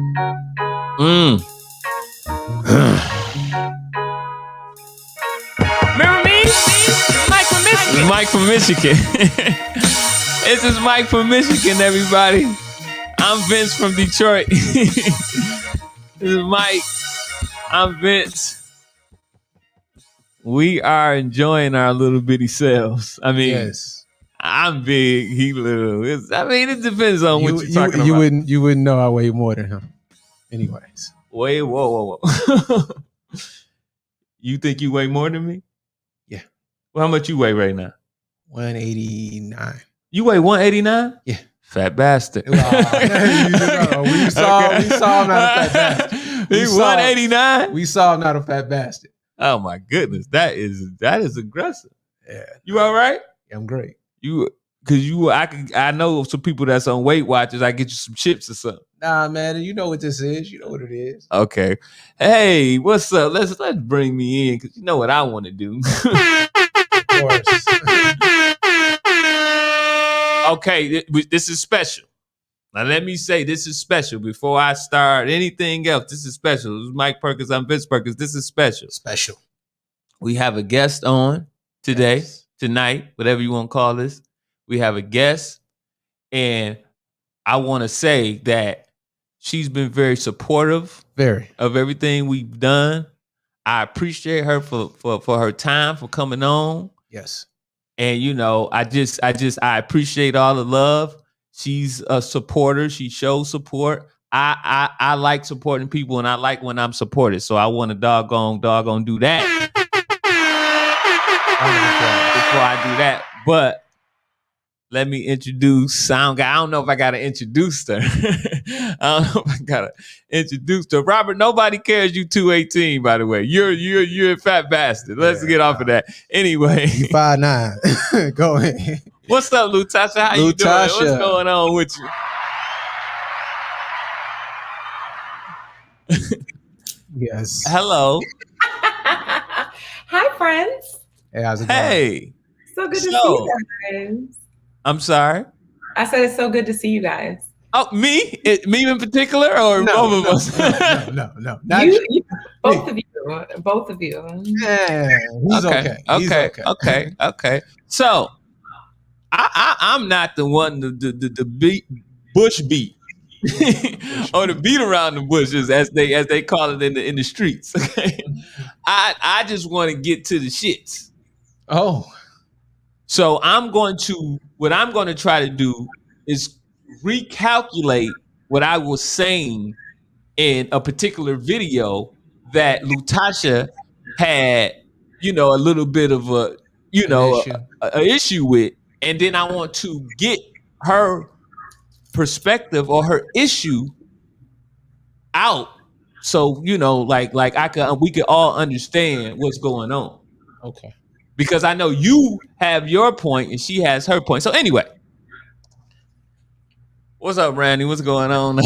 Remember me? Mike from Michigan. Mike from Michigan. This is Mike from Michigan, everybody. I'm Vince from Detroit. This is Mike. I'm Vince. We are enjoying our little bitty selves. I mean, yes. I'm big, he little. It depends on what you're talking about. You wouldn't know I weigh more than him. Anyways. Wait, whoa. You think you weigh more than me? Yeah. Well, how much you weigh right now? 189. You weigh 189? Yeah. Fat bastard. We saw him not a fat bastard. He's 189? We saw him not a fat bastard. Oh my goodness. That is aggressive. Yeah. You all right? Yeah, I'm great. I know some people that's on Weight Watchers. I get you some chips or something. Nah, man, you know what this is. You know what it is. Okay. Hey, what's up? Let's bring me in because you know what I want to do. Of course. Okay, this is special. Now let me say this is special before I start anything else. This is special. This is Mike Perkins. I'm Vince Perkins. This is special. Special. We have a guest on today, tonight, whatever you want to call this. We have a guest, and I want to say that she's been very supportive of everything we've done. I appreciate her for her time, for coming on. Yes. And I appreciate all the love. She's a supporter. She shows support. I like supporting people, and I like when I'm supported. So I want to doggone do that. Before I do that, but let me introduce Sound Guy. I don't know if I gotta introduce her. Robert, nobody cares you 218, by the way. You're a fat bastard. Let's get off of that. Anyway. You 5'9". Go ahead. What's up, Lutasha? How you doing? What's going on with you? Yes. Hello. Hi, friends. Hey, how's it going? Hey. So good to see you guys. I'm sorry? I said it's so good to see you guys. Oh, me? Me in particular, or both of us? No. Both of you. Yeah, he's okay. Okay. So, I'm not the one to beat bush beat. Or to beat around the bushes, as they call it in the streets. I just want to get to the shits. Oh. So what I'm going to try to do is recalculate what I was saying in a particular video that Lutasha had, a little bit of an issue with. And then I want to get her perspective or her issue out. So, we could all understand what's going on. Okay. Because I know you have your point and she has her point. So anyway, what's up, Randy? What's going on?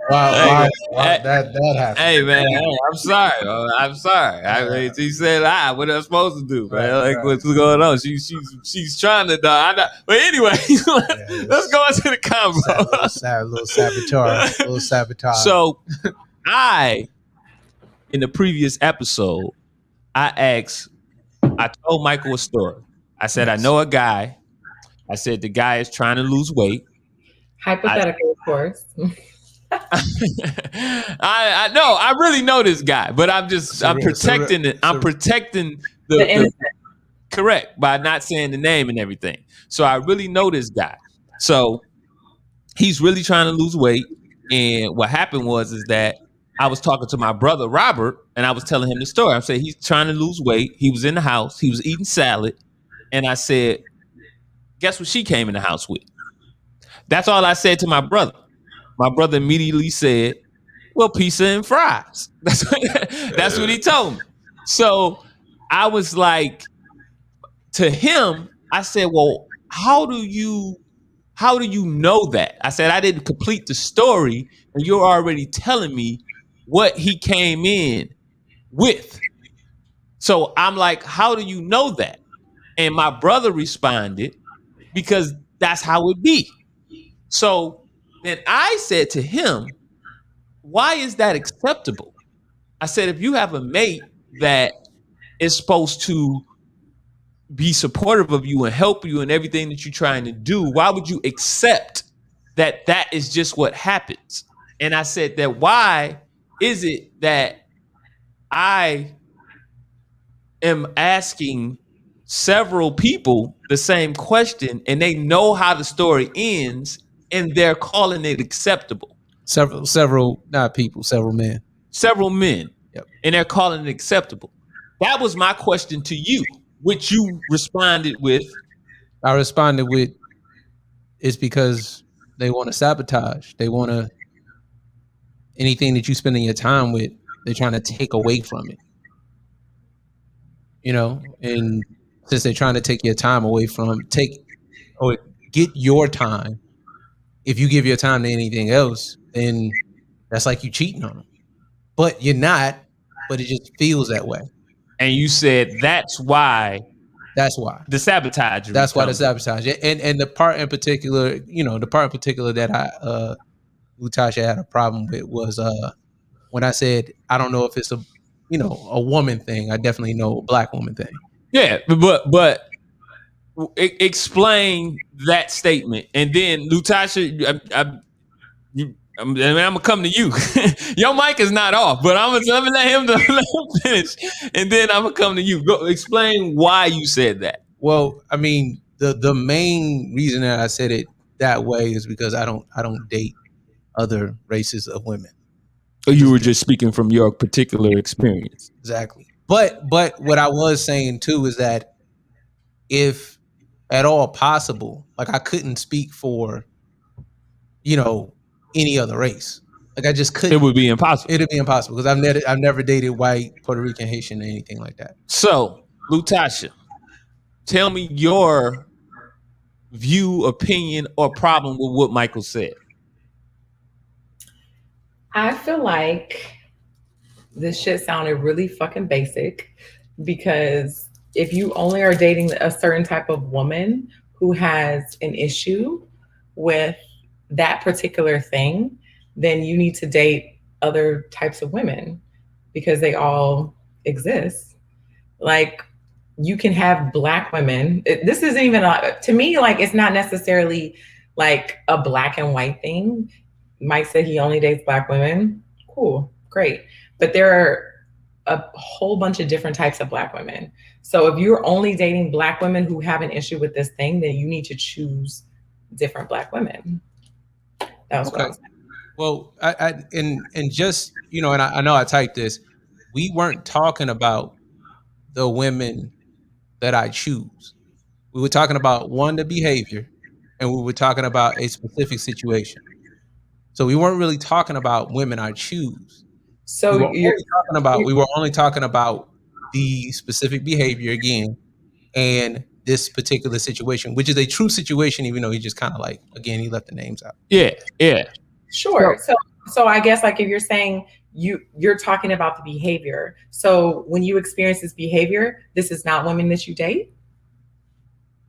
Wow, that happened. Hey, man, I'm sorry. I mean, she said, what am I supposed to do, man? What's going on? She's trying to die. But anyway, let's go into the convo. A little sabotage. So in the previous episode, I told Michael a story. I said, I know a guy. I said, the guy is trying to lose weight. Hypothetical, of course. I know, I really know this guy, but I'm protecting it. I'm protecting the innocent. Correct, by not saying the name and everything. So I really know this guy. So he's really trying to lose weight. And what happened is that I was talking to my brother, Robert, and I was telling him the story. I'm saying he's trying to lose weight. He was in the house. He was eating salad. And I said, guess what she came in the house with? That's all I said to my brother. My brother immediately said, well, pizza and fries. That's what he told me. So I was like, to him, I said, well, how do you know that? I said, I didn't complete the story, and you're already telling me what he came in with. So I'm like, how do you know that? And my brother responded, because that's how it be. So then I said to him, why is that acceptable? I said, if you have a mate that is supposed to be supportive of you and help you in everything that you're trying to do, why would you accept that is just what happens? And I said that why is it that I am asking several people the same question and they know how the story ends and they're calling it acceptable? Several, not people, several men. Several men. Yep. And they're calling it acceptable. That was my question to you, which you responded with. I responded with, it's because they want to sabotage. They want to, anything that you spending your time with, they're trying to take away from it. You know, and since they're trying to take your time away from, get your time. If you give your time to anything else, then that's like you cheating on them. But you're not, but it just feels that way. And you said that's why. That's why. The sabotage. That's why the sabotage. And the part in particular, that I Lutasha had a problem with was when I said I don't know if it's a woman thing. I definitely know a black woman thing. Yeah, but explain that statement, and then Lutasha, I'm gonna come to you. Your mic is not off, but let me let him finish, and then I'm gonna come to you. Go explain why you said that. Well, I mean, the main reason that I said it that way is because I don't date other races of women. You were just speaking from your particular experience. Exactly. But what I was saying too is that if at all possible, like I couldn't speak for, any other race. Like I just couldn't. It would be impossible. It'd be impossible because I've never dated white, Puerto Rican, Haitian, or anything like that. So, Lutasha, tell me your view, opinion, or problem with what Michael said. I feel like this shit sounded really fucking basic because if you only are dating a certain type of woman who has an issue with that particular thing, then you need to date other types of women because they all exist. Like you can have black women. This isn't even to me, like it's not necessarily like a black and white thing. Mike said he only dates black women. Cool, great. But there are a whole bunch of different types of black women. So if you're only dating black women who have an issue with this thing, then you need to choose different black women. That was what I was saying. Well, and just, and I know I typed this. We weren't talking about the women that I choose. We were talking about the behavior, and we were talking about a specific situation. So we weren't really talking about women I choose. So we were only talking about the specific behavior again, and this particular situation, which is a true situation, even though he just kind of like, again, he left the names out. Yeah. Sure. So I guess like if you're saying you're talking about the behavior. So when you experience this behavior, this is not women that you date?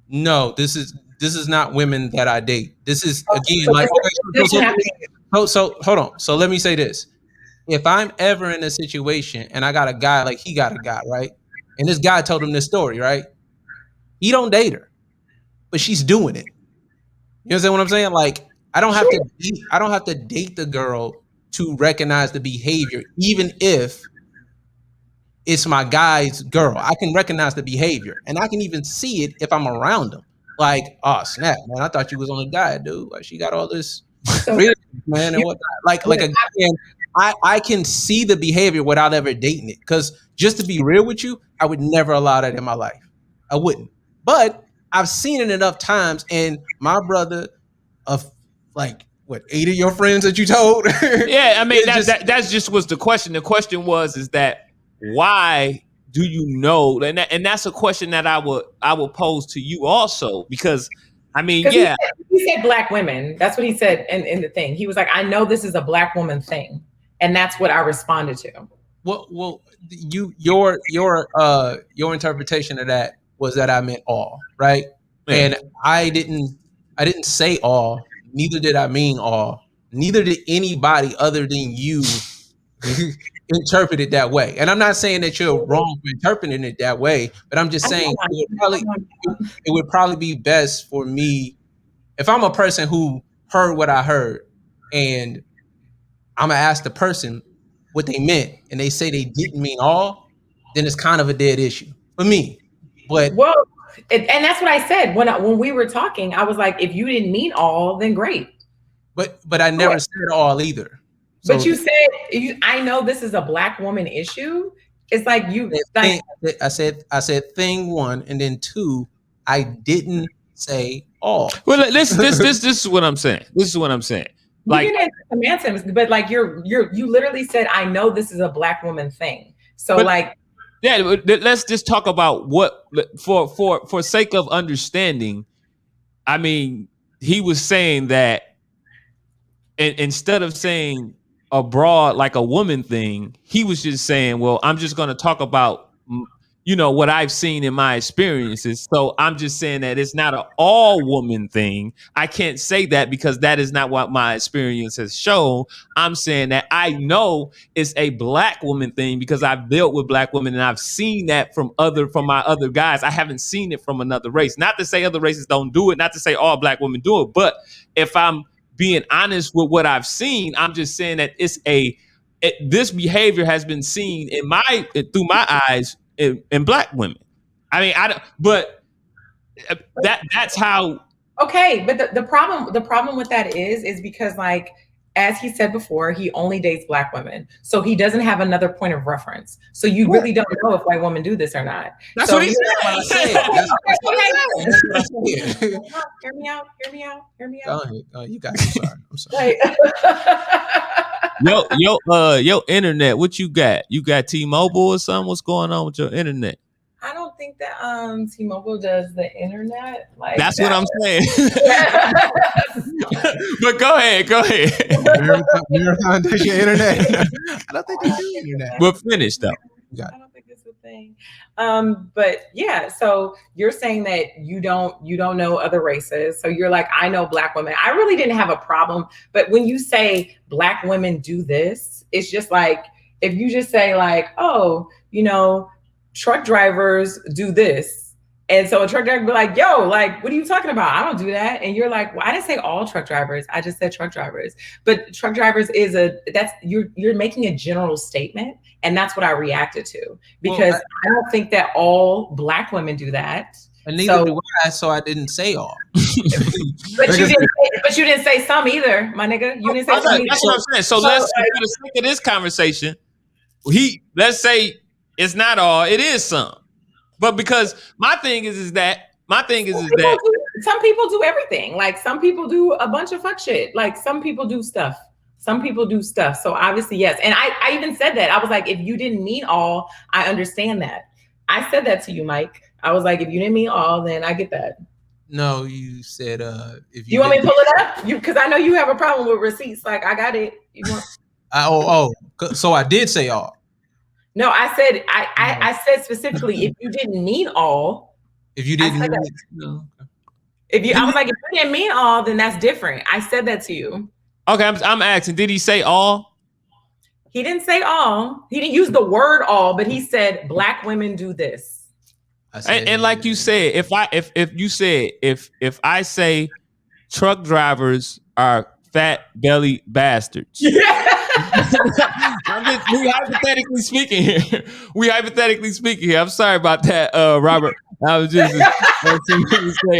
No, this is not women that I date. This is again so hold on. So let me say this. If I'm ever in a situation and I got a guy, like he got a guy, right? And this guy told him this story, right? He don't date her, but she's doing it. You understand what I'm saying? Like I don't have to date the girl to recognize the behavior, even if it's my guy's girl. I can recognize the behavior, and I can even see it if I'm around him. Like, oh snap, man! I thought you was on a diet, dude. Like she got all this freedom, man, and whatnot. Like again, I can see the behavior without ever dating it. Because just to be real with you, I would never allow that in my life. I wouldn't. But I've seen it enough times, and my brother, of like what 8 of your friends that you told. Yeah, I mean that's just was the question. The question is that why do you know? And that's a question that I would pose to you also, because I mean, yeah, he said black women. That's what he said in the thing. He was like, I know this is a black woman thing, and that's what I responded to. Well, your interpretation of that was that I meant all, right? Man. And I didn't say all. Neither did I mean all. Neither did anybody other than you interpret it that way. And I'm not saying that you're wrong for interpreting it that way, but I'm just saying it would probably be best for me if I'm a person who heard what I heard and I'm gonna ask the person what they meant and they say they didn't mean all, then it's kind of a dead issue for me. But and that's what I said when we were talking. I was like, if you didn't mean all, then great. But I never said all either. So, but you said I know this is a Black woman issue. It's like I said thing one, and then two, I didn't say all. Well, this is what I'm saying. This is what I'm saying. Like, you didn't answer, but like you literally said, I know this is a Black woman thing. So yeah, let's just talk about what for sake of understanding. I mean, he was saying that instead of saying a broad like a woman thing, he was just saying, well, I'm just going to talk about, you know, what I've seen in my experiences. So I'm just saying that it's not an all woman thing. I can't say that because that is not what my experience has shown. I'm saying that I know it's a Black woman thing because I've dealt with Black women and I've seen that from my other guys. I haven't seen it from another race. Not to say other races don't do it, not to say all Black women do it, but if I'm being honest with what I've seen, I'm just saying that this behavior has been seen through my eyes in Black women. I mean, but that's how. Okay, but the problem with that is because, like, as he said before, he only dates Black women, so he doesn't have another point of reference. So you really don't know if white women do this or not. That's what he said. Hear me out. Go ahead. You got it. I'm sorry. Yo, internet. What you got? You got T-Mobile or something? What's going on with your internet? I don't think that T-Mobile does the internet like that's that. What I'm saying. But go ahead. Marathon does your internet. I don't think they do internet. We're finished though. I don't think it's a thing. But yeah, so you're saying that you don't know other races. So you're like, I know Black women. I really didn't have a problem. But when you say Black women do this, it's just like, if you just say like, oh, you know, truck drivers do this. And so a truck driver would be like, yo, like, what are you talking about? I don't do that. And you're like, well, I didn't say all truck drivers. I just said truck drivers. But truck drivers you're making a general statement. And that's what I reacted to. Because I don't think that all Black women do that. And neither do I, so I didn't say all. But you didn't say some either, my nigga. You didn't say some either. That's what I'm saying. So let's, for the sake of this conversation, let's say it's not all, it is some. But because my thing is that some people do everything. Like, some people do a bunch of fuck shit. Like, some people do stuff. So obviously, yes. And I even said that. I was like, if you didn't mean all, I understand that. I said that to you, Mike. I was like, if you didn't mean all, then I get that. No, you said if you want me to pull it up? Because I know you have a problem with receipts. Like, I got it. You want? So I did say all. No, I said I said specifically if you didn't mean all. If you didn't, I was like, if you didn't mean all, then that's different. I said that to you. Okay, I'm asking. Did he say all? He didn't say all. He didn't use the word all, but he said Black women do this. And like you said, if I say truck drivers are fat belly bastards. Yeah. We hypothetically speaking here. I'm sorry about that, Robert. I was just say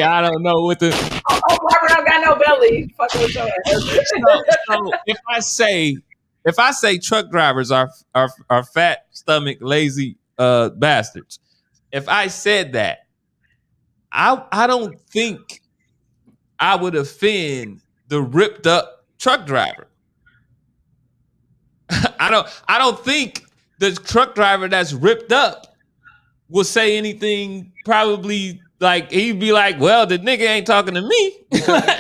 I don't know what the. Oh, Robert, I got no belly. Fucking with your ass. So if I say truck drivers are fat stomach lazy bastards, if I said that, I don't think I would offend the ripped up truck driver. I don't think the truck driver that's ripped up will say anything. Probably like he'd be like, "Well, the nigga ain't talking to me."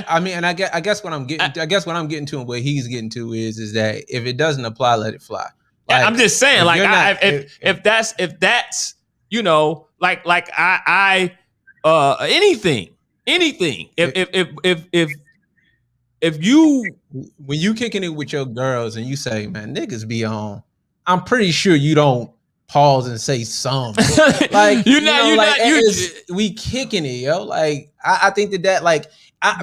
I mean, and I guess what I'm getting to, and what he's getting to is that if it doesn't apply, let it fly. Like, I'm just saying, like, if that's you know, like I anything. If if you when you kicking it with your girls and you say, man, niggas be on, I'm pretty sure you don't pause and say some. Like, we kicking it, yo. Like, I think that like,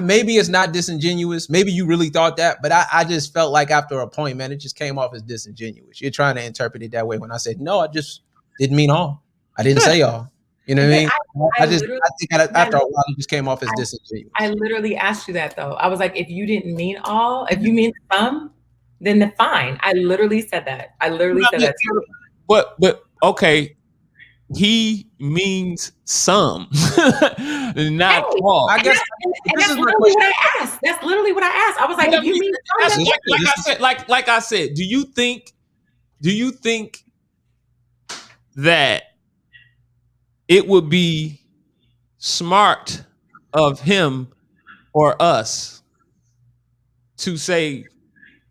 maybe it's not disingenuous. Maybe you really thought that, but I just felt like after a point, man, it just came off as disingenuous. You're trying to interpret it that way when I said, no, I just didn't mean all. I didn't say all. You know what I mean? I think after a while, it just came off as disingenuous. I literally asked you that though. I was like, if you didn't mean all, if you mean some, then fine. I literally said that. I literally said that too. But okay, he means some, not all. I guess that's literally what I asked. That's literally what I asked. I was like, if you mean some, like I said, do you think that it would be smart of him or us to say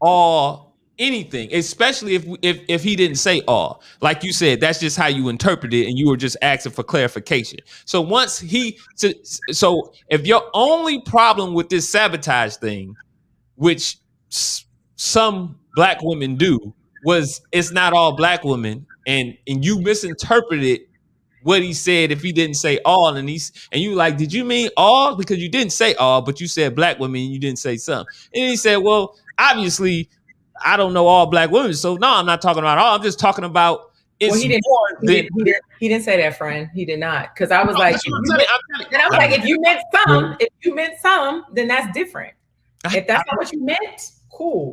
all anything, especially if he didn't say all? Like you said, that's just how you interpret it, and you were just asking for clarification. So once so if your only problem with this sabotage thing, which some black women do, was it's not all black women, and you misinterpreted what he said if he didn't say all, and you like, did you mean all? Because you didn't say all, but you said black women and you didn't say some. And he said, well, obviously I don't know all black women, so no, I'm not talking about all. I'm just talking about he didn't say that, friend. He did not. Because I was like, if you meant some, then that's different. If that's not what you meant, cool.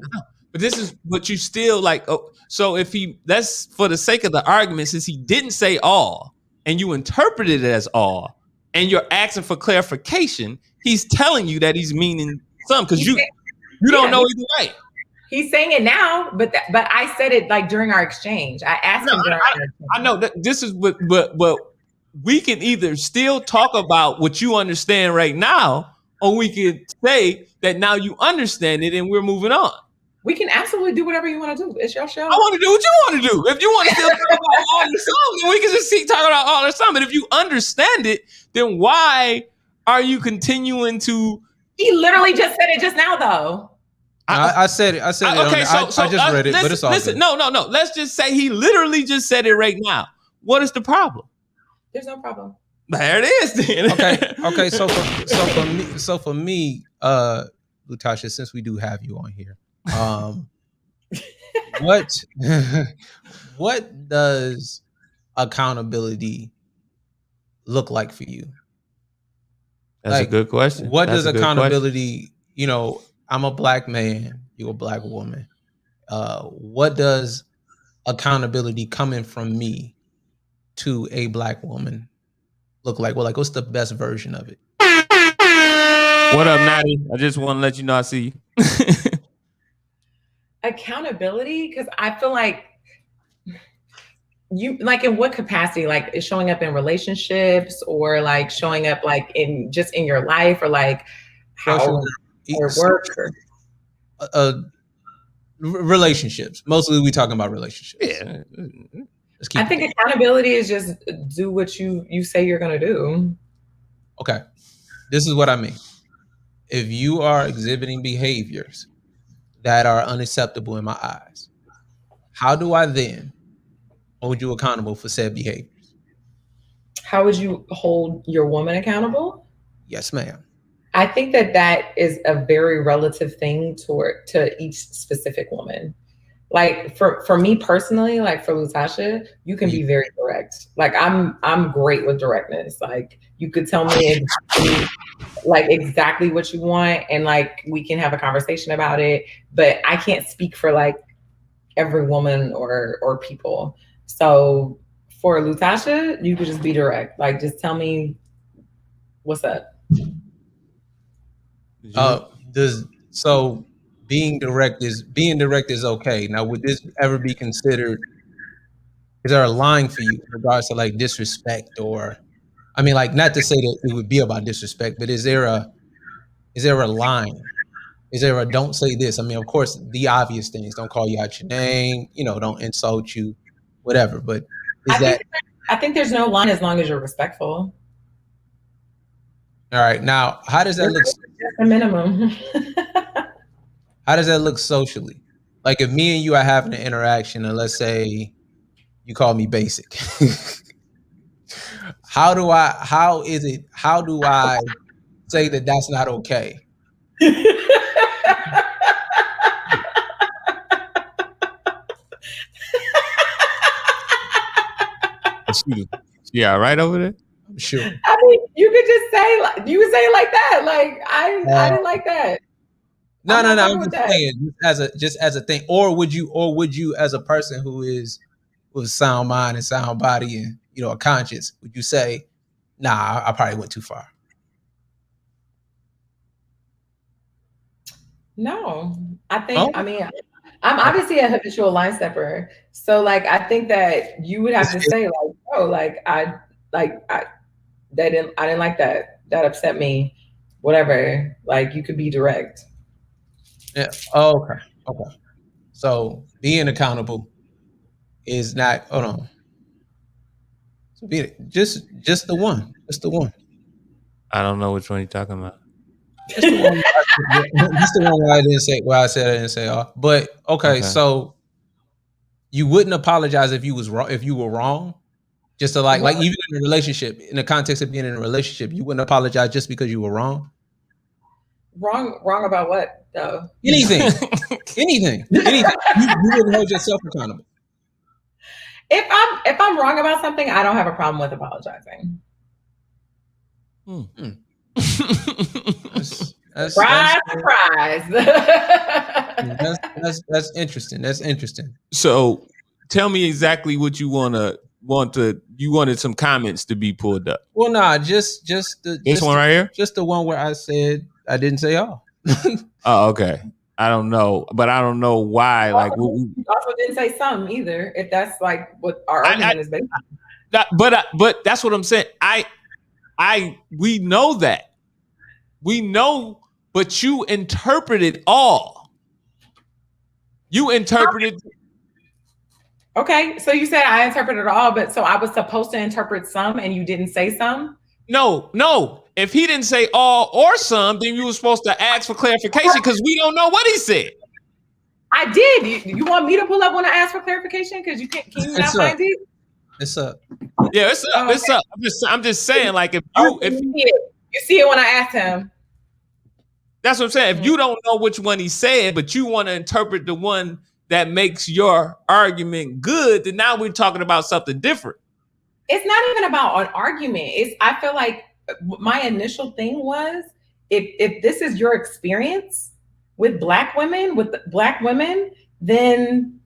But this is what you still like. Oh, so if that's for the sake of the argument, since he didn't say all, and you interpreted it as all, and you're asking for clarification, he's telling you that he's meaning some, because you don't know either way. He's saying it now, but I said it like during our exchange. I asked him during our exchange. I know that this is but we can either still talk about what you understand right now, or we can say that now you understand it and we're moving on. We can absolutely do whatever you want to do. It's your show. I want to do what you want to do. If you want to still talk about all the song, then we can just keep talking about all the song. But if you understand it, then why are you continuing to? He literally just said it just now, though. I said it. Okay, I just read it, but it's all good. No. Let's just say he literally just said it right now. What is the problem? There's no problem. There it is, then. Okay. So for me, Lutasha, since we do have you on here, what does accountability look like for you? That's a good question. What does accountability? You know, I'm a black man. You're a black woman. What does accountability coming from me to a black woman look like? Well, like, what's the best version of it? What up, Natty? I just want to let you know I see you. Accountability, because I feel like you, like, in what capacity? Like, is showing up in relationships, or like showing up like in just in your life, or like how or work, or relationships. Mostly we talking about relationships. Yeah. I think accountability is just do what you say you're gonna do. Okay. This is what I mean. If you are exhibiting behaviors that are unacceptable in my eyes, how do I then hold you accountable for said behaviors? How would you hold your woman accountable? Yes, ma'am. I think that is a very relative thing to each specific woman. Like for me personally, like for Lutasha, you can be very direct. Like I'm great with directness. Like you could tell me exactly what you want, and like we can have a conversation about it. But I can't speak for like every woman or people. So for Lutasha, you could just be direct. Like just tell me what's up. So being direct is okay. Now, would this ever be considered? Is there a line for you in regards to like disrespect, or, I mean, like, not to say that it would be about disrespect, but is there a line? Is there a don't say this? I mean, of course, the obvious things: don't call you out your name, don't insult you, whatever. But I think there's no line as long as you're respectful. All right. Now, how does that look? Just a minimum. How does that look socially? Like if me and you are having an interaction, and let's say you call me basic, how do I say that that's not okay? She all right over there? I'm sure. I mean, you could just say, you would say it like that. Like, I didn't like that. No. I'm just saying, just as a thing, or would you, as a person who is with sound mind and sound body and a conscience, would you say, nah, I probably went too far? No, I think. I mean, I'm obviously a habitual line stepper, so like I think that you would have to say like, oh, like I didn't like that. That upset me. Whatever. Like you could be direct. Yeah. Oh, okay. So being accountable is not. Hold on. So just the one. Just the one. I don't know which one you're talking about. Just the one. Just the one where I didn't say. Well, I said I didn't say all. But okay, so you wouldn't apologize if you was wrong. If you were wrong, just to like even in a relationship, in the context of being in a relationship, you wouldn't apologize just because you were wrong. Wrong about what though? Anything. Anything. You wouldn't hold yourself accountable. If I'm wrong about something, I don't have a problem with apologizing. Surprise! That's interesting. That's interesting. So, tell me exactly what you you wanted some comments to be pulled up. Well, nah, just this one right here. Just the one where I said I didn't say all. Oh, okay. I don't know, but I don't know why. You also didn't say some either. If that's like what our argument is based on. But that's what I'm saying. We know that. We know, but you interpreted all. You interpreted. Okay, so you said I interpreted all, but so I was supposed to interpret some, and you didn't say some. No. If he didn't say all or some, then you were supposed to ask for clarification because we don't know what he said. I did. You want me to pull up when I ask for clarification? Because can you not find it? It's up. Yeah, it's up. It's up. I'm just saying, like if you see it when I asked him. That's what I'm saying. If you don't know which one he said, but you want to interpret the one that makes your argument good, then now we're talking about something different. It's not even about an argument. I feel like my initial thing was if this is your experience with black women, then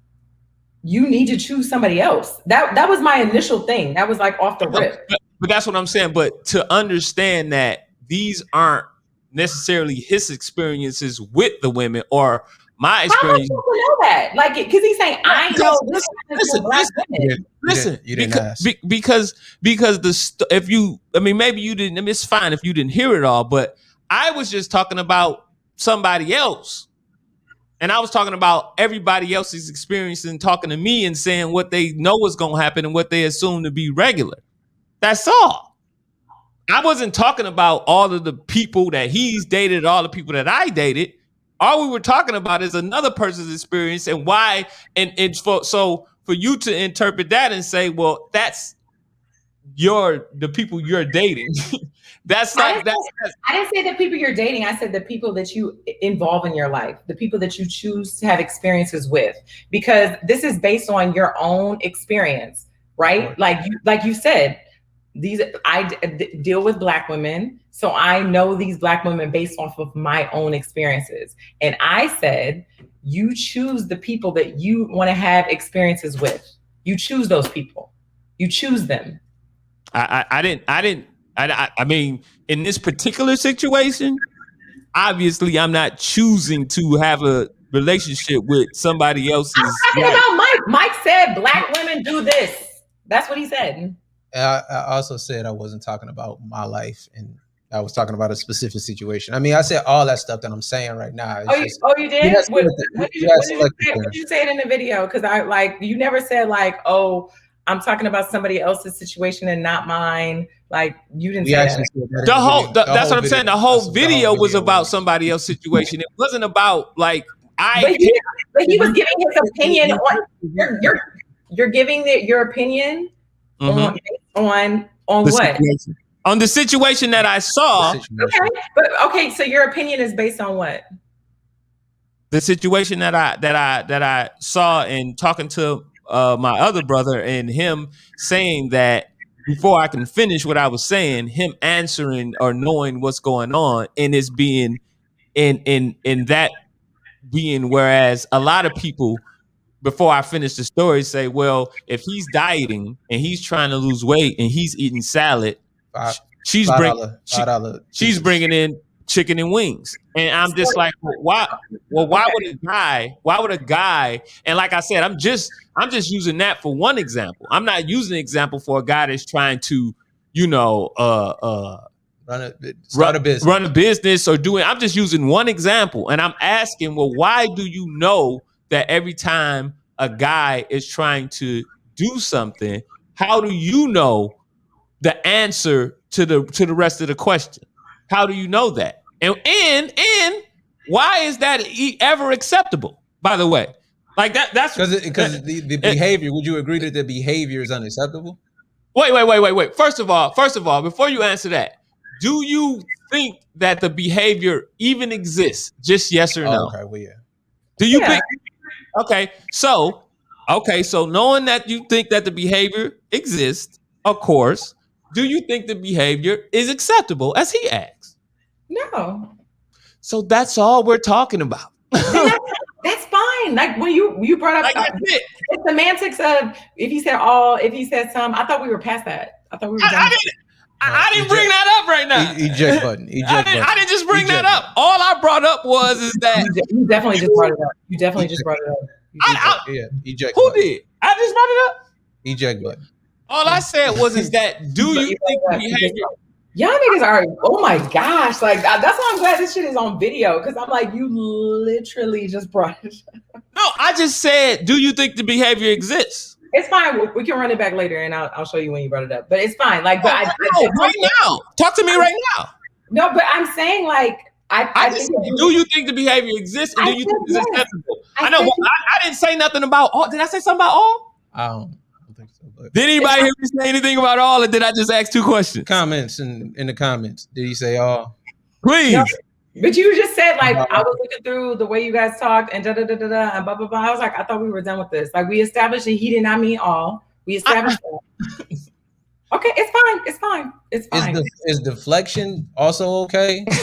you need to choose somebody else. That was my initial thing. That was like off the rip. But that's what I'm saying. But to understand that these aren't necessarily his experiences with the women or my experience. How do people know that? Like, because he's saying, I know this is black women. Listen, you didn't ask. Because maybe you didn't. I mean, it's fine if you didn't hear it all, but I was just talking about somebody else. And I was talking about everybody else's experience and talking to me and saying what they know is going to happen and what they assume to be regular. That's all. I wasn't talking about all of the people that he's dated, all the people that I dated. All we were talking about is another person's experience and why. So for you to interpret that and say, well, that's the people you're dating. I didn't say the people you're dating. I said the people that you involve in your life, the people that you choose to have experiences with, because this is based on your own experience, right? Like you said, I deal with black women, so I know these black women based off of my own experiences. And I said, you choose the people that you want to have experiences with. You choose those people. You choose them. I mean, in this particular situation, obviously I'm not choosing to have a relationship with somebody else's. I'm talking about Mike. Mike said black women do this. That's what he said. I also said I wasn't talking about my life, and I was talking about a specific situation. I mean, I said all that stuff that I'm saying right now. You did? What did you say it in the video? Because you never said like, oh, I'm talking about somebody else's situation and not mine. Like you didn't say that. That's what I'm saying. The whole video was about somebody else's situation. It wasn't about like But he was giving his opinion on. You're giving your opinion on what? Situation. On the situation that I saw. Okay, so your opinion is based on what? The situation that I saw in talking to my other brother and him saying that before I can finish what I was saying, him answering or knowing what's going on, and it's being in that being, whereas a lot of people before I finish the story say, well, if he's dieting and he's trying to lose weight and he's eating salad, she's bringing in chicken and wings. And I'm just like, why would a guy, and like I said, I'm just using that for one example. I'm not using an example for a guy that's trying to, run a business or doing. I'm just using one example, and I'm asking, well, why do you know that every time a guy is trying to do something, how do you know the answer to the rest of the question? How do you know that? And why is that ever acceptable? By the way, like that's because the behavior. Would you agree that the behavior is unacceptable? Wait. First of all, before you answer that, do you think that the behavior even exists? Just yes or no. Okay, well, yeah. Do you think? Okay, so knowing that you think that the behavior exists, of course, do you think the behavior is acceptable, as he asks? No. So that's all we're talking about. That's fine. Like when you brought up the semantics of if he said some. I thought we were past that. I thought we were done. I didn't bring that up right now. Eject button. I didn't just bring that up. All I brought up is that you definitely just brought it up. You definitely just brought it up. Eject. Who did? I just brought it up. Eject button. All I said is that do you think behavior? Y'all niggas are, oh my gosh, like that's why I'm glad this shit is on video, because I'm like, you literally just brought it up. No, I just said, do you think the behavior exists? It's fine. We can run it back later, and I'll show you when you brought it up. But it's fine. Like, but right now, talk to me right now. No, but I'm saying like I just think do you think the behavior exists, and do you think it's acceptable? I know. I didn't say nothing about all. Did I say something about all? I don't think so. But did anybody hear me say anything about all, or did I just ask two questions? Comments in the comments. Did he say all? Please. No, but you just said like I was looking through the way you guys talked and and blah blah blah. I was like, I thought we were done with this. Like we established that he did not mean all. We established that. Okay, it's fine. Is deflection also okay? I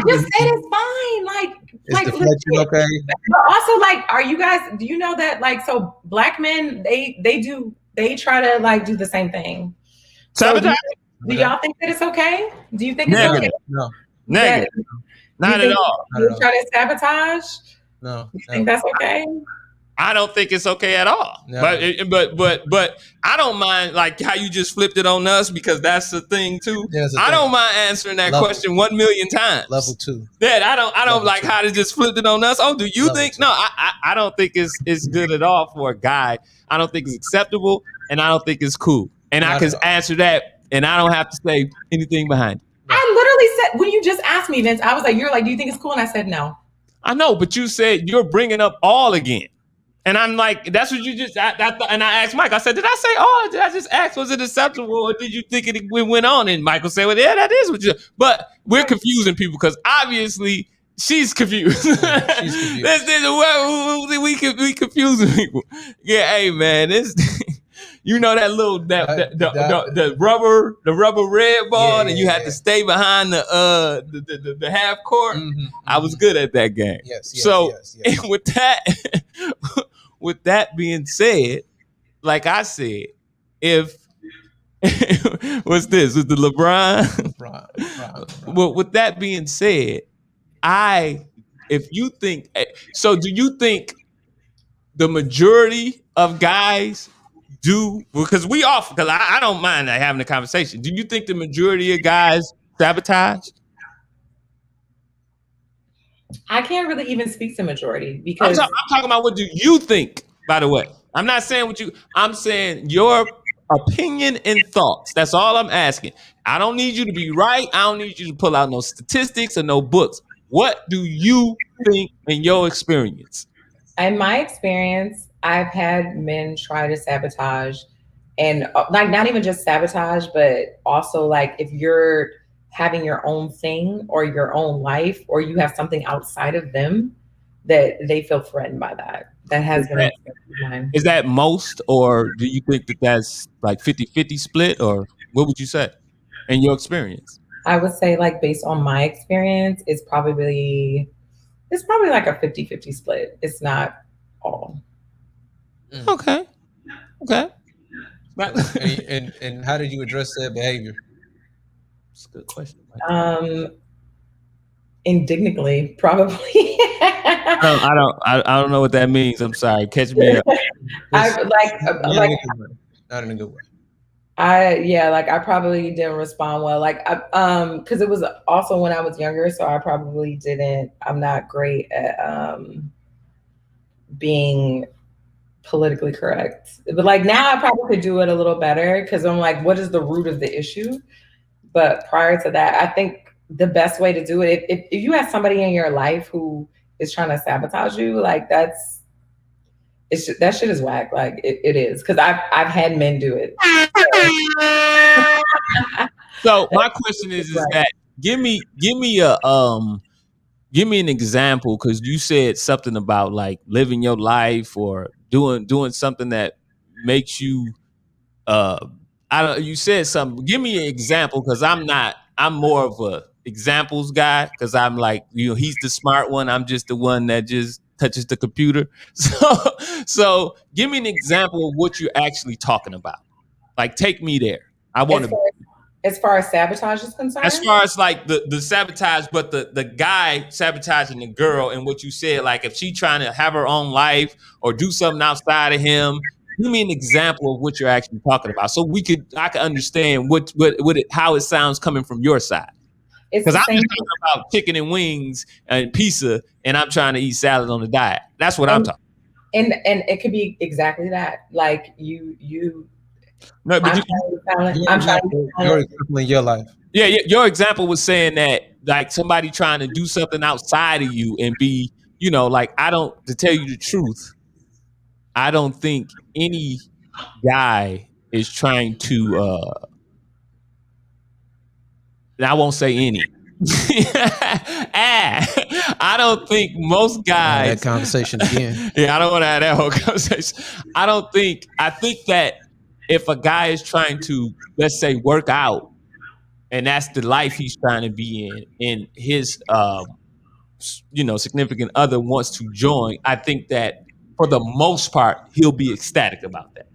just said it's fine. Like deflection okay? But also, like, are you guys? Do you know that like so black men they try to like do the same thing? So do y'all think that it's okay? Do you think it's okay? No. Negative. Not at all. You try to sabotage? No. You think that's okay? I don't think it's okay at all. No. But I don't mind like how you just flipped it on us, because that's the thing too. I don't mind answering that question 1 million times. Level 2. Yeah, I don't level like 2. How to just flip it on us. Oh, do you level think? 2. No, I don't think it's good at all for a guy. I don't think it's acceptable, and I don't think it's cool. And I can answer that, and I don't have to say anything behind it. I literally said, when you just asked me, Vince, I was like, you're like, do you think it's cool? And I said no. I know, but you said you're bringing up all again. And I'm like, that's what you just, and I asked Mike, I said, did I say, oh, did I just ask, was it acceptable, or did you think it went on? And Michael said, well, yeah, that is what you, but we're confusing people, because obviously she's confused. She's confused. We confusing people. Yeah, hey, man, this, you know that little, the rubber red ball, and you had to stay behind the half court. Mm-hmm. I was good at that game. Yes. And with that being said, like I said, if what's this? With the LeBron? Well, with that being said, if you think so, do you think the majority of guys do? Because I don't mind having a conversation. Do you think the majority of guys sabotage? I can't really even speak to majority, because I'm talking about what do you think, by the way. I'm not saying I'm saying your opinion and thoughts. That's all I'm asking. I don't need you to be right. I don't need you to pull out no statistics or no books. What do you think in your experience? In my experience, I've had men try to sabotage, and like not even just sabotage, but also like if you're having your own thing or your own life, or you have something outside of them, that they feel threatened by that. That has been an experience of mine. Is that most, or do you think that that's like 50-50 split, or what would you say in your experience? I would say, like, based on my experience, it's probably like a 50-50 split. It's not all. Okay. Okay. And how did you address that behavior? That's a good question. Indignantly, probably. I don't know what that means. I'm sorry. Catch me up. I Not in a good way. I probably didn't respond well. Like, because it was also when I was younger, so I probably didn't. I'm not great at being politically correct. But like now, I probably could do it a little better because I'm like, what is the root of the issue? But prior to that, I think the best way to do it, if you have somebody in your life who is trying to sabotage you, like that shit is whack. Like it is, because I've had men do it. So my question is that give me an example, because you said something about like living your life or doing something that makes you I don't, you said something. Give me an example, because I'm more of a examples guy, because I'm like, he's the smart one. I'm just the one that just touches the computer. So give me an example of what you're actually talking about. Like, take me there. I want to. As far as sabotage is concerned, as far as like the sabotage, but the guy sabotaging the girl, and what you said, like if she trying to have her own life or do something outside of him, give me an example of what you're actually talking about, so I can understand how it sounds coming from your side. Because I'm just talking about chicken and wings and pizza, and I'm trying to eat salad on the diet. That's what I'm talking. And it could be exactly that. Like you. No, but I'm trying to in your life. Yeah, your example was saying that like somebody trying to do something outside of you and be, like, to tell you the truth, I don't think any guy is trying to I won't say any. I don't think most guys that conversation again. Yeah, I don't want to have that whole conversation. I think that if a guy is trying to, let's say, work out, and that's the life he's trying to be in, and his significant other wants to join, I think that for the most part he'll be ecstatic about that.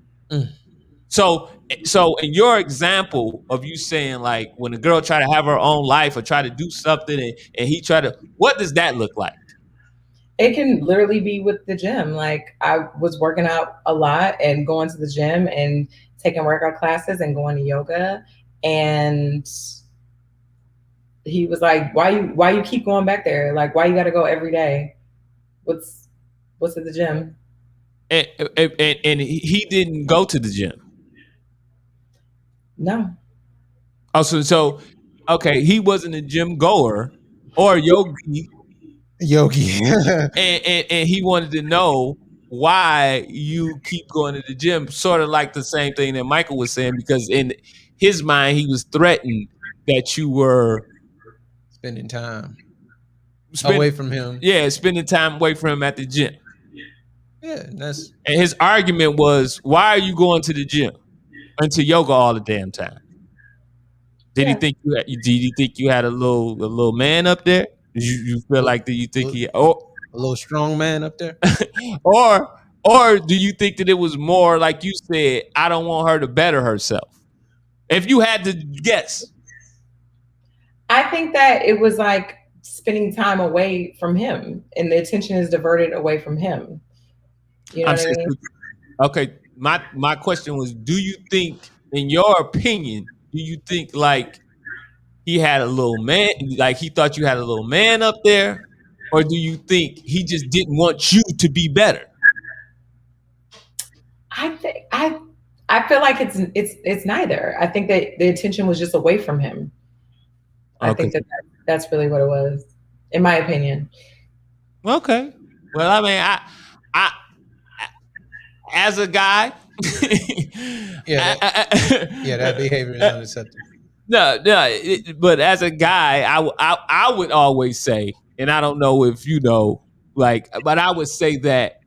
So in your example of you saying, like, when a girl try to have her own life or try to do something, and he try to, what does that look like? It can literally be with the gym. Like, I was working out a lot and going to the gym and taking workout classes and going to yoga, and he was like, why you keep going back there? Like, why you got to go every day? What's at the gym? And he didn't go to the gym. No. Oh, so okay, he wasn't a gym goer or yogi. and he wanted to know why you keep going to the gym, sort of like the same thing that Michael was saying, because in his mind he was threatened that you were spending time away from him. Yeah, spending time away from him at the gym. Yeah, and his argument was, why are you going to the gym and to yoga all the damn time? Did he think you had a little man up there? Did you feel like, do you think a little strong man up there? or do you think that it was more like you said, I don't want her to better herself? If you had to guess. I think that it was like spending time away from him, and the attention is diverted away from him. You know what I mean? Okay, my question was, do you think, in your opinion, do you think like he had a little man, like he thought you had a little man up there, or do you think he just didn't want you to be better? I feel like it's neither. I think that the attention was just away from him. I think that's really what it was. in my opinion. Okay. Well, I mean, I as a guy, that behavior is unacceptable. No, but as a guy, I would always say, and I don't know if you know, like, but I would say that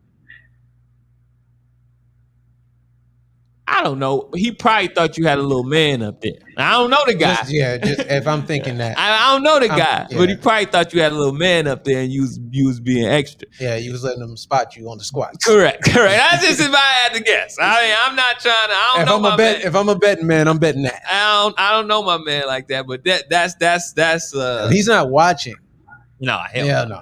I don't know. He probably thought you had a little man up there. I don't know the guy. Just if I'm thinking that, I don't know the guy, but he probably thought you had a little man up there, and you was being extra. Yeah, you was letting them spot you on the squats. Correct. That's just if I had to guess. I mean, I'm not trying to. I don't know my man. If I'm a betting man, I'm betting that. I don't know my man like that, but that's. He's not watching. No, hell no.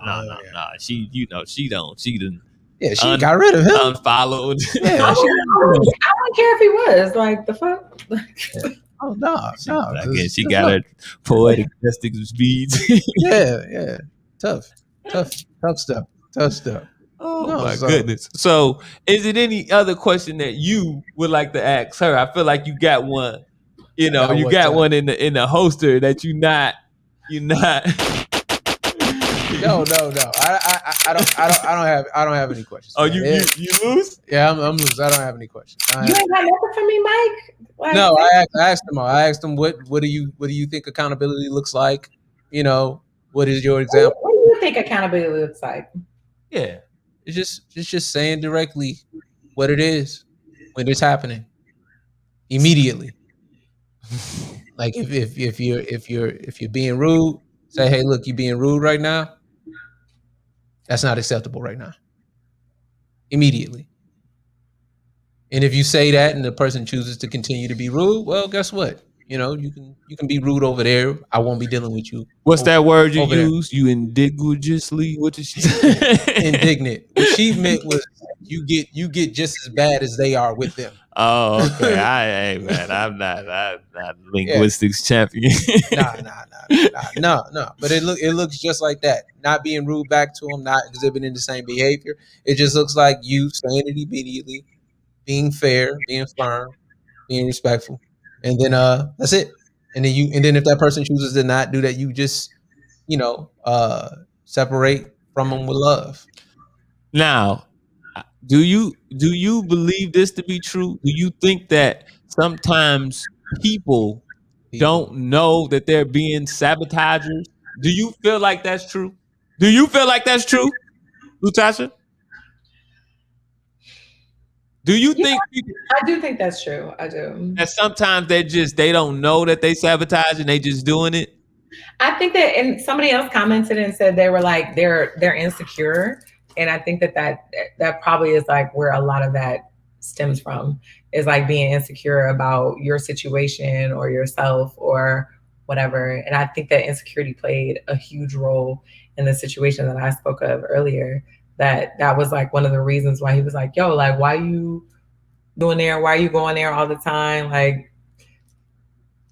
She didn't. Yeah, she got rid of him. Unfollowed. Yeah, I don't care if he was. Like, the fuck? Oh, no. Again, she got her poetic justice speeds. Yeah. Tough stuff. Oh, my goodness. So, is it any other question that you would like to ask her? I feel like you got one. You know, you got one in the holster that you're not. No. I don't have any questions. Oh, you lose? Yeah, I'm loose. I don't have any questions. You ain't got nothing for me, Mike? Like, no, I asked them all. I asked them what do you think accountability looks like? You know, what is your example? What do you think accountability looks like? Yeah. It's just saying directly what it is when it's happening. Immediately. Like if you're being rude, say, hey, look, you're being rude right now. That's not acceptable right now. Immediately. And if you say that and the person chooses to continue to be rude, well, guess what? You know, you can be rude over there. I won't be dealing with you. What's that word you use? You indignously? What did she say? Indignant. What she meant was you get just as bad as they are with them. Oh, okay. I'm not linguistics champion. No. But it looks just like that. Not being rude back to them, not exhibiting the same behavior. It just looks like you saying it immediately, being fair, being firm, being respectful, and then that's it. And then if that person chooses to not do that, you just separate from them with love. Now, do you believe this to be true? Do you think that sometimes people don't know that they're being sabotagers? Do you feel like that's true? Do you feel like that's true, Lutasha? Do you think? I do think that's true. I do. That sometimes they don't know that they sabotage and they just doing it. I think that, and somebody else commented and said they were like they're insecure, and I think that probably is like where a lot of that stems from, is like being insecure about your situation or yourself or whatever. And I think that insecurity played a huge role in the situation that I spoke of earlier. That was like one of the reasons why he was like, yo, like, why you doing there? Why are you going there all the time? Like,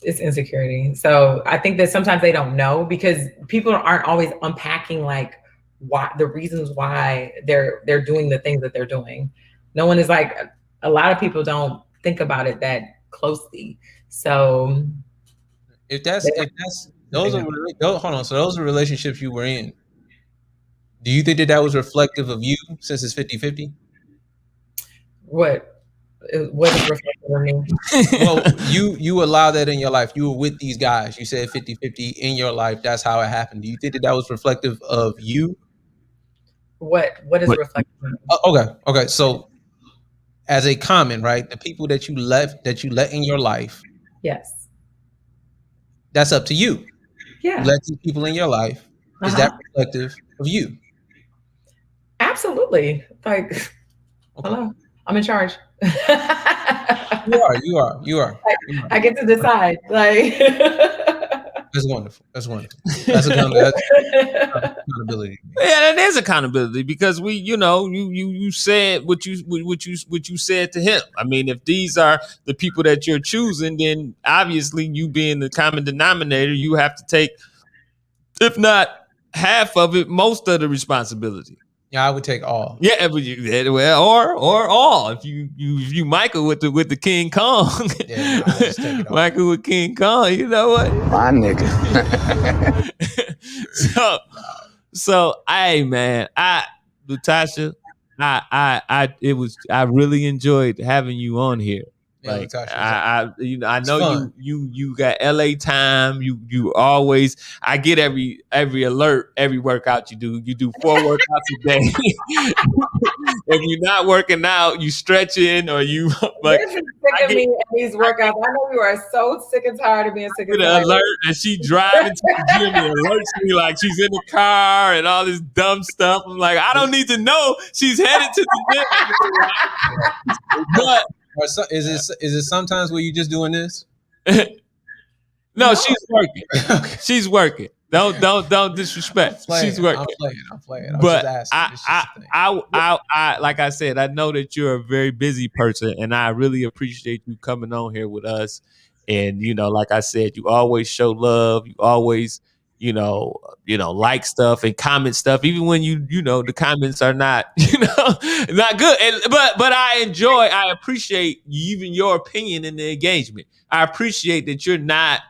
it's insecurity. So I think that sometimes they don't know, because people aren't always unpacking like why the reasons why they're doing the things that they're doing. No one is like, a lot of people don't think about it that closely. So if those are relationships you were in. Do you think that was reflective of you, since it's 50-50? What is reflective of me? Well, you allow that in your life. You were with these guys. You said 50-50 in your life. That's how it happened. Do you think that was reflective of you? What is reflective of me? Okay. So as a comment, right? The people that you let in your life. Yes. That's up to you. Yeah. You let these people in your life. Is that reflective of you? Absolutely. Like, hello, I'm in charge. You are. I get to decide. Like, that's wonderful. That's accountability. Yeah, that is accountability, because you said what you said to him. I mean, if these are the people that you're choosing, then obviously you being the common denominator, you have to take, if not half of it, most of the responsibility. Yeah, I would take all. Yeah, or all. If you Michael with the King Kong, yeah, no, just take it all. Michael with King Kong, you know what? My nigga. So, hey man, Latasha, I really enjoyed having you on here. Yeah, Like Latasha, I know you got LA time. You always, I get every alert, every workout you do. You do 4 workouts a day. If you're not working out, you stretching or you like. This is sick of me and these workouts. I know you are so sick and tired of being sick and tired. Alert, and she driving to the gym and alerts me like she's in the car and all this dumb stuff. I'm like, I don't need to know she's headed to the gym. But is it sometimes where you just doing this? No, she's working. Okay. She's working. Don't disrespect. She's working. I'm playing. But I like I said, I know that you're a very busy person, and I really appreciate you coming on here with us. And like I said, you always show love. You always, like stuff and comment stuff, even when the comments are not, not good. But I appreciate even your opinion in the engagement. I appreciate that you're not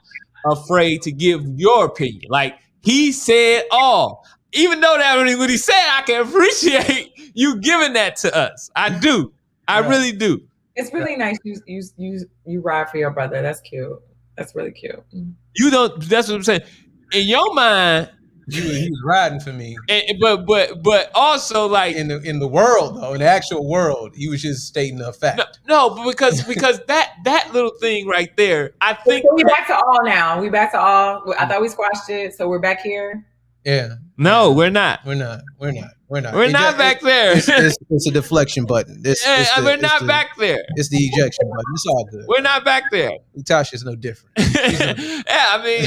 afraid to give your opinion. Like he said all. Even though that wasn't what he said, I can appreciate you giving that to us. I do. I really do. It's really nice. You ride for your brother. That's cute. That's really cute. You don't. That's what I'm saying. In your mind, he was riding for me. But also like in the world though, in the actual world, he was just stating a fact. No, because that little thing right there, I think. So we back to all now. We back to all. I thought we squashed it, so we're back here. Yeah. No, we're not. We're not. We're not back there. It's a deflection button. We're not back there. It's the ejection button. It's all good. We're not back there. Tasha's no different. Yeah, I mean,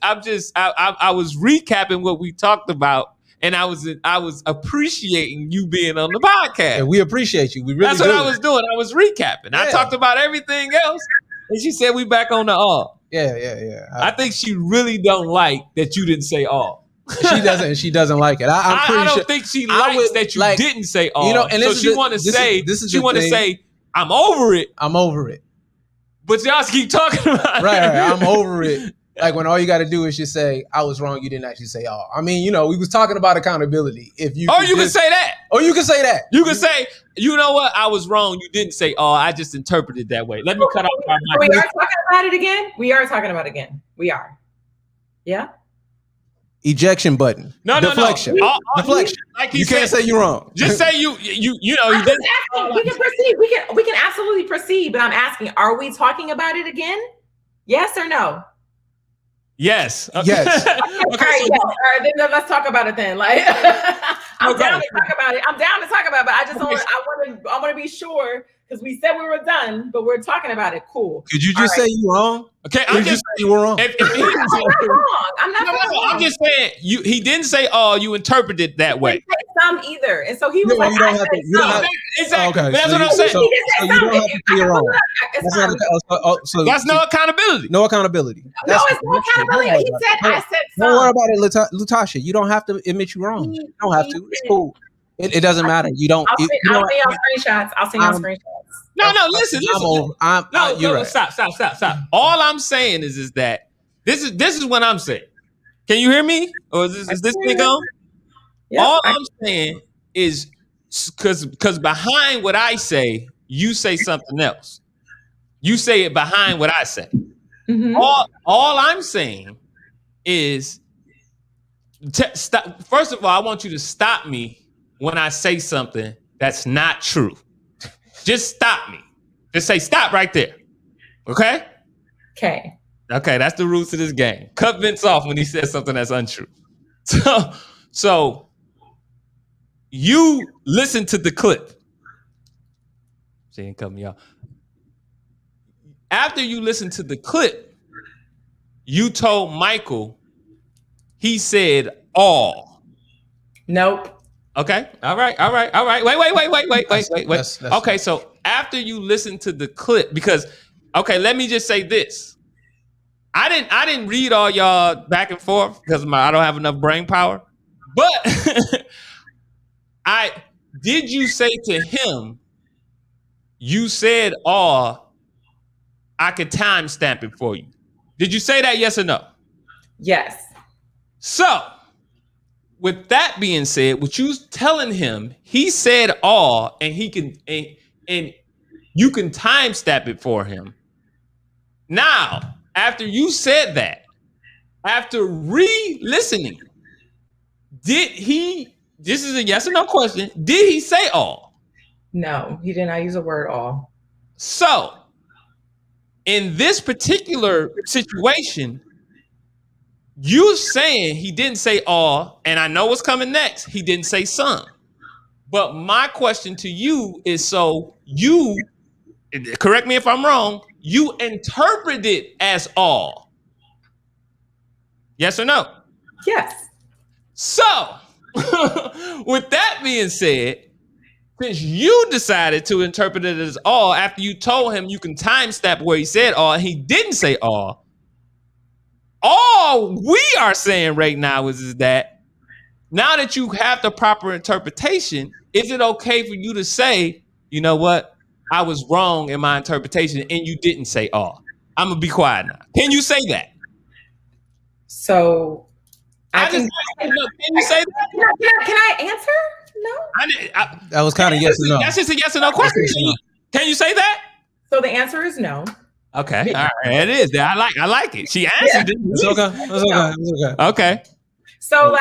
I was recapping what we talked about, and I was appreciating you being on the podcast. And we appreciate you. We really. That's what I was doing. I was recapping. I talked about everything else, and she said we back on the all. Yeah. I think she really don't like that you didn't say all. She doesn't like it. I don't think she likes that you didn't say all. And so she want to say, I'm over it. I'm over it. But y'all keep talking about it. Right. I'm over it. Like when all you got to do is just say, I was wrong. You didn't actually say all. I mean, we was talking about accountability. If you, you can say that. You can say that. You can say, you know what? I was wrong. You didn't say all. I just interpreted that way. Let me cut off my mic. We are talking about it again. We are talking about it again. We are. Yeah. Ejection button. No. Deflection. Deflection. Like you can't say you're wrong. Just say you didn't. We can proceed. We can absolutely proceed. But I'm asking, are we talking about it again? Yes or no? Yes. Yes. Okay. All right. Then let's talk about it then. Like, I'm down to talk about it. But I just I want to be sure because we said we were done, but we're talking about it. Cool. Could you just say you wrong? Okay, I'm just saying you were wrong. I'm not wrong. I'm just saying he didn't say all. You interpreted that way. He didn't say some either, and so he was like, exactly. Okay, that's what I'm saying. So you don't have to say you're wrong. That's no accountability. No accountability. No, it's no accountability. He said, I said some. Don't worry about it, Latasha. You don't have to admit you're wrong. You don't have to. It's cool. It doesn't matter. You don't. I'll send y'all screenshots. No, listen. You're right. Stop. All I'm saying is that this is what I'm saying. Can you hear me? Or is this thing on? Yeah, all I'm saying is because behind what I say, you say something else. You say it behind what I say. Mm-hmm. All I'm saying is stop. First of all, I want you to stop me when I say something that's not true. Just stop me. Just say stop right there. Okay? Okay, that's the rules of this game. Cut Vince off when he says something that's untrue. So you listen to the clip. She didn't cut me off. After you listen to the clip, you told Michael he said all. Nope. Okay. All right. Wait. Okay. So after you listen to the clip, because let me just say this. I didn't read all y'all back and forth because I don't have enough brain power. But did you say to him, you said all, I could timestamp it for you. Did you say that, yes or no? Yes. So with that being said, what you telling him, he said all, and he can and you can time stamp it for him. Now, after you said that, after re-listening, did he? This is a yes or no question. Did he say all? No, he did not use the word all. So, in this particular situation, you saying he didn't say all, and I know what's coming next. He didn't say some. But my question to you is, so you, correct me if I'm wrong, you interpret it as all. Yes or no? Yes. So, with that being said, since you decided to interpret it as all after you told him you can time stamp where he said all and he didn't say all we are saying right now is that now that you have the proper interpretation, is it okay for you to say, you know what, I was wrong in my interpretation and you didn't say all? I'm going to be quiet now. Can you say that? So can you say that? Can I answer? No. That was kind of yes or no. That's just a yes or no question. Can you say that? So the answer is no. Okay. All right. It is. I like it. She answered it. It's okay. It's okay. Okay. So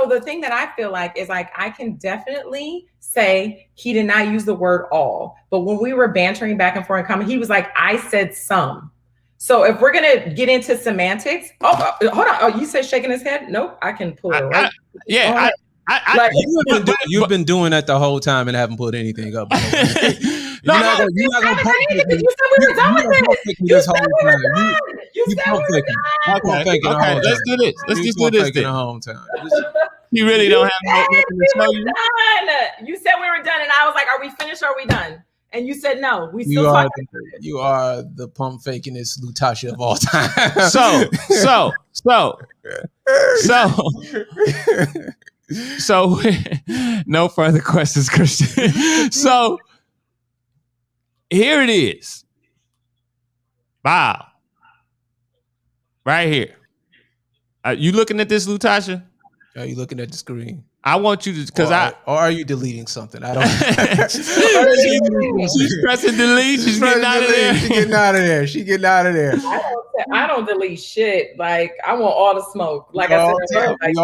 the thing that I feel like is like I can definitely say he did not use the word all. But when we were bantering back and forth and comment, he was like, I said some. So if we're gonna get into semantics, hold on. Oh, you said shaking his head? Nope, I can pull it right. You've been doing that the whole time and haven't put anything up. You're not gonna you said we were done with this. You said we were done. Okay, let's do this. Let's just do this then. You really don't have nothing to tell you. You said we were done, and I was like, "Are we finished? Or are we done?" And you said no. We still talking. You are the pump fakingest Lutasha of all time. So no further questions, Christian. So here it is. Wow. Right here. Are you looking at this, Lutasha? Are you looking at the screen? I want you to, because or are you deleting something? I don't. She's pressing delete. She's getting out of there. She's getting out of there. I don't delete shit. Like I want all the smoke. Like I said, I'm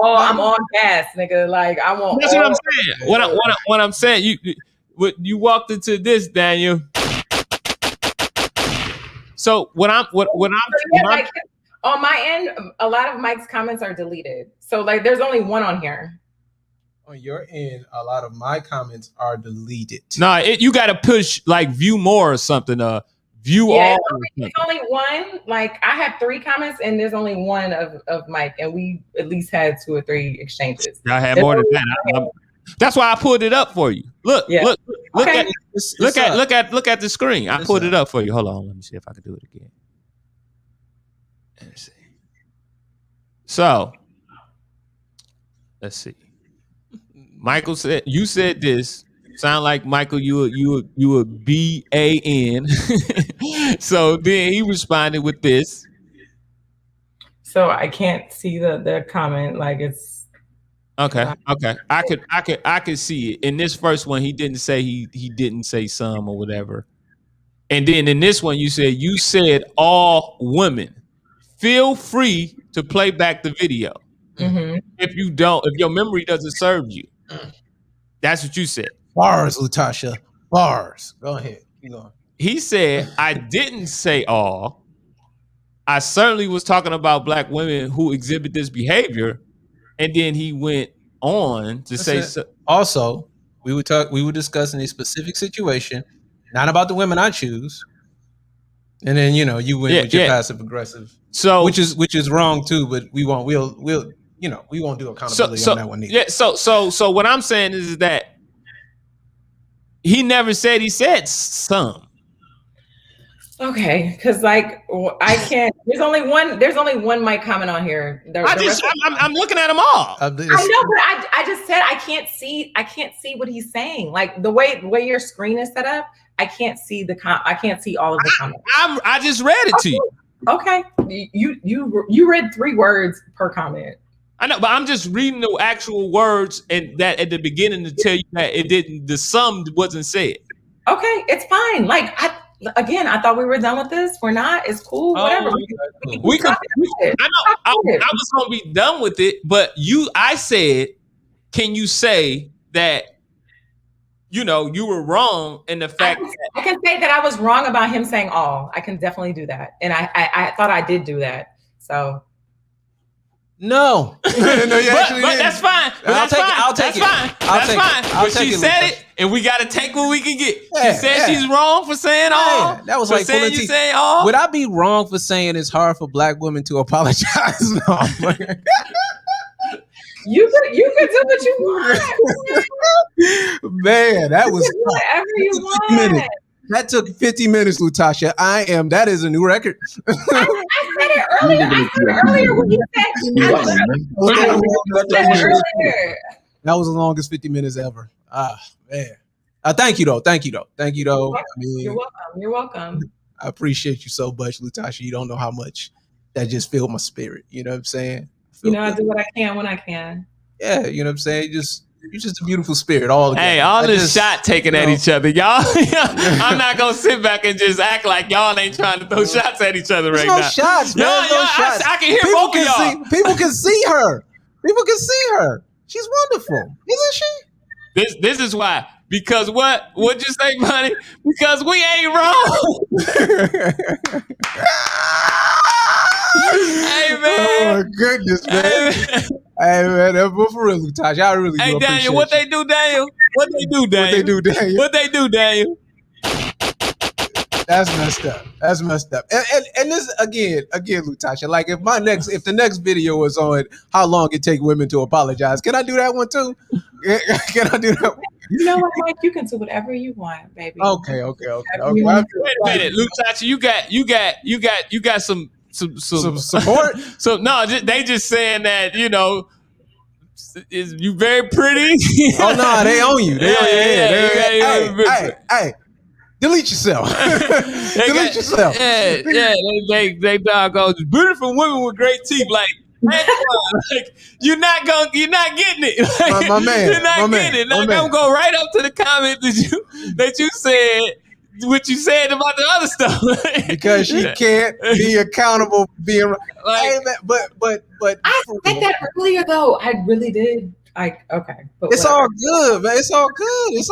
on gas, nigga. Like I want. That's what I'm saying. What I'm saying. You walked into this, Daniel. So on my end, a lot of Mike's comments are deleted. So like there's only one on here. On your end, a lot of my comments are deleted. No, you got to push like view more or something. View all. It's only one. Like I have 3 comments and there's only one of Mike, and we at least had 2 or 3 exchanges. I had more than that. That's why I pulled it up for you. Look at the screen. I pulled it up for you. Hold on, let me see if I can do it again. Let's see. So, let's see. Michael said you said this. Sound like Michael, you a BAN. So then he responded with this. So I can't see the comment. Like it's okay. I could see it. In this first one, he didn't say he didn't say some or whatever. And then in this one, you said all women. Feel free to play back the video. Mm-hmm. If your memory doesn't serve you. That's what you said. Bars, Lutasha. Bars. Go ahead. Keep going. He said, I didn't say all. I certainly was talking about black women who exhibit this behavior. And then he went on to say also, we were discussing a specific situation, not about the women I choose. And then you went with your passive aggressive. So which is wrong too, but we won't do accountability on that one either. Yeah, so what I'm saying is that he never said he said some. Okay, because like I can't. There's only one Mike comment on here. I'm looking at them all. I know, but I just said I can't see what he's saying. Like the way your screen is set up, I can't see I can't see all of the comments. I just read it to you. Okay, you read 3 words per comment. I know, but I'm just reading the actual words and that at the beginning to tell you that it didn't. The sum wasn't said. Okay, it's fine. Like I thought we were done with this. We're not. It's cool. Whatever. We could. I know. I was gonna be done with it, but I said, can you say that? You were wrong in the fact I can say that I was wrong about him saying all. I can definitely do that. And I thought I did do that. So no. But that's fine. I'll take it. That's fine. But she said it, and we got to take what we can get. She said she's wrong for saying all. That was like saying you saying all. Would I be wrong for saying it's hard for black women to apologize? No. You could do what you want. Man, that was whatever you want. That took 50 minutes, Lutasha. That is a new record. I said it earlier. When you said that was the longest 50 minutes ever. Man. Thank you though. You're welcome. I appreciate you so much, Lutasha. You don't know how much that just filled my spirit. You know what I'm saying? I do what I can when I can. Yeah, you know what I'm saying? You're just a beautiful spirit. All this shot taking at each other, y'all. I'm not gonna sit back and just act like y'all ain't trying to throw shots at each other right now. Shots, man. No shots. I can hear both of y'all. People can see her. She's wonderful, isn't she? This is why. Because what'd you say, Bonnie? Because we ain't wrong. Hey man! Oh my goodness, man! Hey man, for real, Lutasha, I really do appreciate Daniel, what they do, Daniel? What they do, Daniel? That's messed up. And this again, Lutasha. Like if the next video was on how long it take women to apologize, can I do that one too? Can I do that? You know what, Mike? You can do whatever you want, baby. Okay. Wait a minute, Lutasha, you got some support. So no, they just saying that is you very pretty. Oh no, they own you. Hey, delete yourself. Delete yourself. They doggone beautiful women with great teeth. Like you're not getting it. Like, my man, you're not getting it. Now I'm gonna go right up to the comment that you said. What you said about the other stuff. Because she can't be accountable for being like, hey, man, but I said that earlier though. I really did. Okay. But it's all good, man. It's all good. It's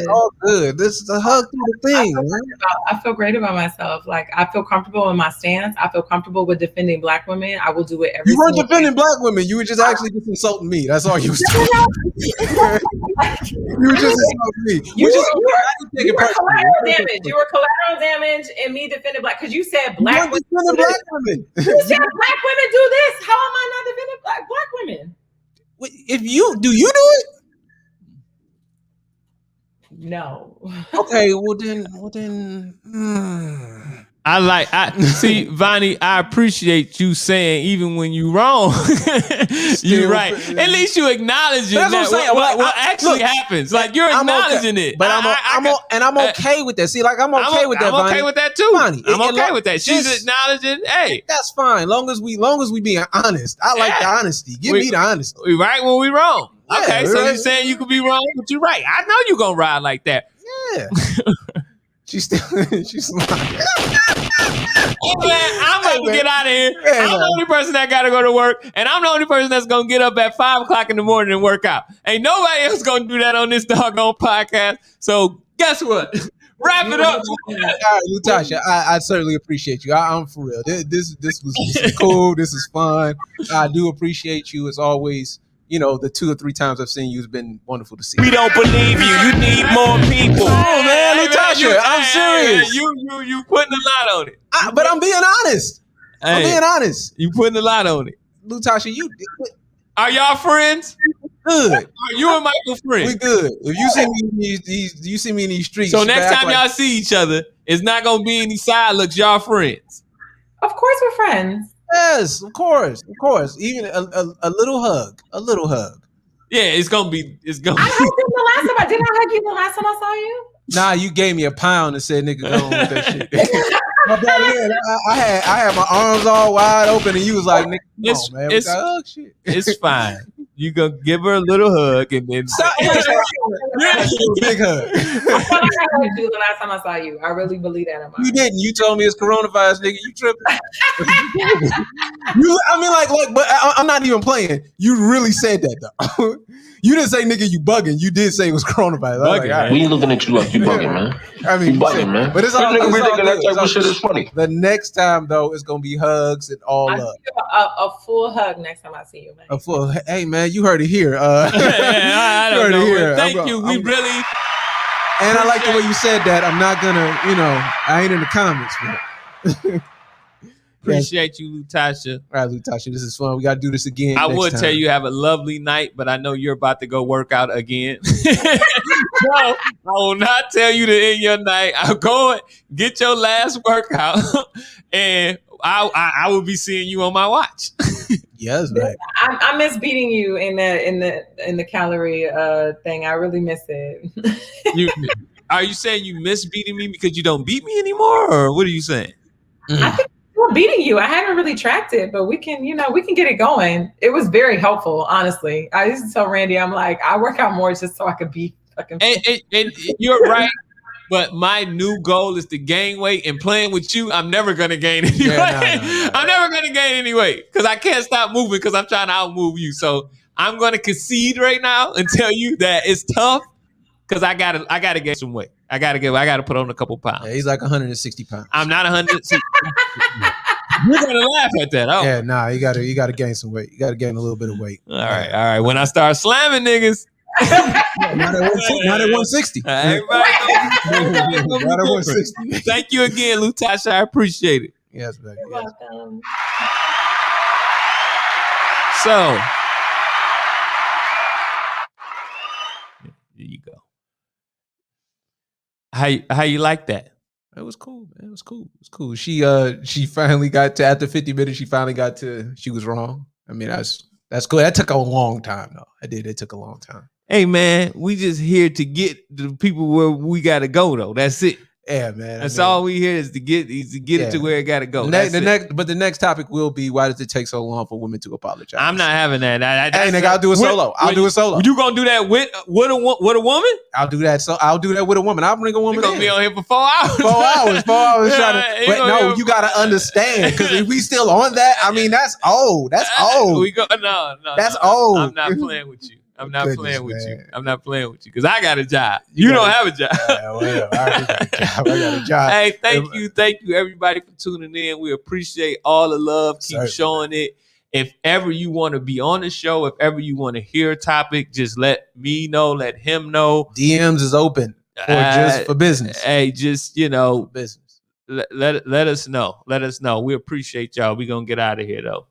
all good. This is a hug through the thing. I feel great about myself. Like I feel comfortable in my stance. I feel comfortable with defending black women. I will do it every. You weren't defending black women. You were just actually just insulting me. That's all you was doing. You were just insulting me. You were collateral damage. You were collateral damage in me defending black because you said black women. You said black women do this. How am I not defending black women? If you do it? No. Okay, well then. I see, Vonnie, I appreciate you saying even when you wrong, you're right. At least you acknowledge it. That's what I'm saying. What actually happens. Like you're acknowledging it. But I'm okay with that. See, like I'm okay with that, I'm okay with that too. Vonnie. I'm okay with that. She's acknowledging, hey. That's fine. Long as we being honest. I like the honesty. Give me the honesty. We right when we wrong. Yeah, okay, so you're saying you could be wrong, but you're right. I know you're gonna ride like that. Yeah. she's lying. I'm about to get out of here. I'm the only person that got to go to work, and I'm the only person that's going to get up at 5:00 in the morning and work out. Ain't nobody else going to do that on this doggone podcast. So guess what? Wrap it up. All right, Lutasha, I certainly appreciate you. I'm for real. This was cool. This is fun. I do appreciate you as always. The 2 or 3 times I've seen you has been wonderful to see. We don't believe you. You need more people. Oh man, Lutasha, I'm serious. You putting a lot on it. But I'm being honest. I'm being honest. You putting a lot on it. Lutasha, are y'all friends? Good. Are you and Michael friends? We good. If you see me in these streets. So next time y'all see each other, it's not gonna be any side looks. Y'all friends. Of course we're friends. Yes, of course. Even a little hug. Yeah, it's gonna be. I hugged you the last time. Didn't I hug you the last time I saw you? Nah, you gave me a pound and said, "Nigga, go on with that shit." I had my arms all wide open, and you was like, "Nigga, come on, man, we got hug shit." It's fine. You gonna give her a little hug and then Stop. Big hug. I felt like I hugged you the last time I saw you. I really believe that in my You didn't. You told me it's coronavirus, nigga. You tripping? But I'm not even playing. You really said that though. You didn't say nigga, you bugging. You did say it was coronavirus. Bugging, right. We ain't looking at you like you bugging, man. I mean, you bugging, man. But it's all nigga it's all thinking that type of shit is funny. The next time though, it's gonna be hugs and all love. A full hug next time I see you, man. A full. Hey, man, you heard it here. I don't know. Thank you. We really. And I like the way you said that. I'm not gonna, I ain't in the comments, man. Appreciate you, Lutasha. All right, Lutasha, this is fun. We got to do this again. I would tell you have a lovely night, but I know you're about to go work out again. No, I will not tell you to end your night. I'll go get your last workout, and I will be seeing you on my watch. Yes, man. I miss beating you in the calorie thing. I really miss it. Are you saying you miss beating me because you don't beat me anymore, or what are you saying? I think we're beating you. I haven't really tracked it, but we can get it going. It was very helpful, honestly. I used to tell Randy, I'm like, I work out more just so I could be fucking. And you're right. But my new goal is to gain weight, and playing with you, I'm never going to gain any weight. No. I'm never going to gain any weight because I can't stop moving because I'm trying to outmove you. So I'm going to concede right now and tell you that it's tough because I gotta gain some weight. I gotta put on a couple pounds. Yeah, he's like 160 pounds. I'm not 160. You're gonna laugh at that. Oh. Yeah, nah, you gotta gain some weight. You gotta gain a little bit of weight. All right. When I start slamming niggas. Not at 160. Everybody not at 160. Thank you again, Lutasha. I appreciate it. Yes, man. You're welcome. So there you go. How you like that? It was cool, man. It was cool. She finally got to, after 50 minutes, she was wrong. I mean, that's cool. That took a long time though. It took a long time. Hey man, we just here to get the people where we gotta go though. That's it. Yeah, man. That's all we here is to get it to where it gotta go. The next topic will be, why does it take so long for women to apologize? I'm not having that. Hey, nigga, I'll do it solo. You gonna do that with a woman? I'll do that. So I'll do that with a woman. I'll bring a woman. You gonna be on here for 4 hours? 4 hours. 4 hours trying to. But no, you gotta understand, because if we still on that, I mean, that's old. That's old. No. That's old. I'm not playing with you. I'm not playing with you because I got a job. You don't have a job. Yeah, well, I got a job. Hey, thank you, everybody, for tuning in. We appreciate all the love. Keep showing it. If ever you want to be on the show, if ever you want to hear a topic, just let me know. Let him know. DMs is open just for business. Hey, just business. Let us know. Let us know. We appreciate y'all. We gonna get out of here though.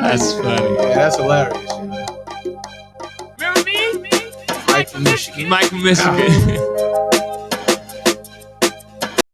That's funny. Yeah, that's hilarious. Remember me? Mike from Michigan.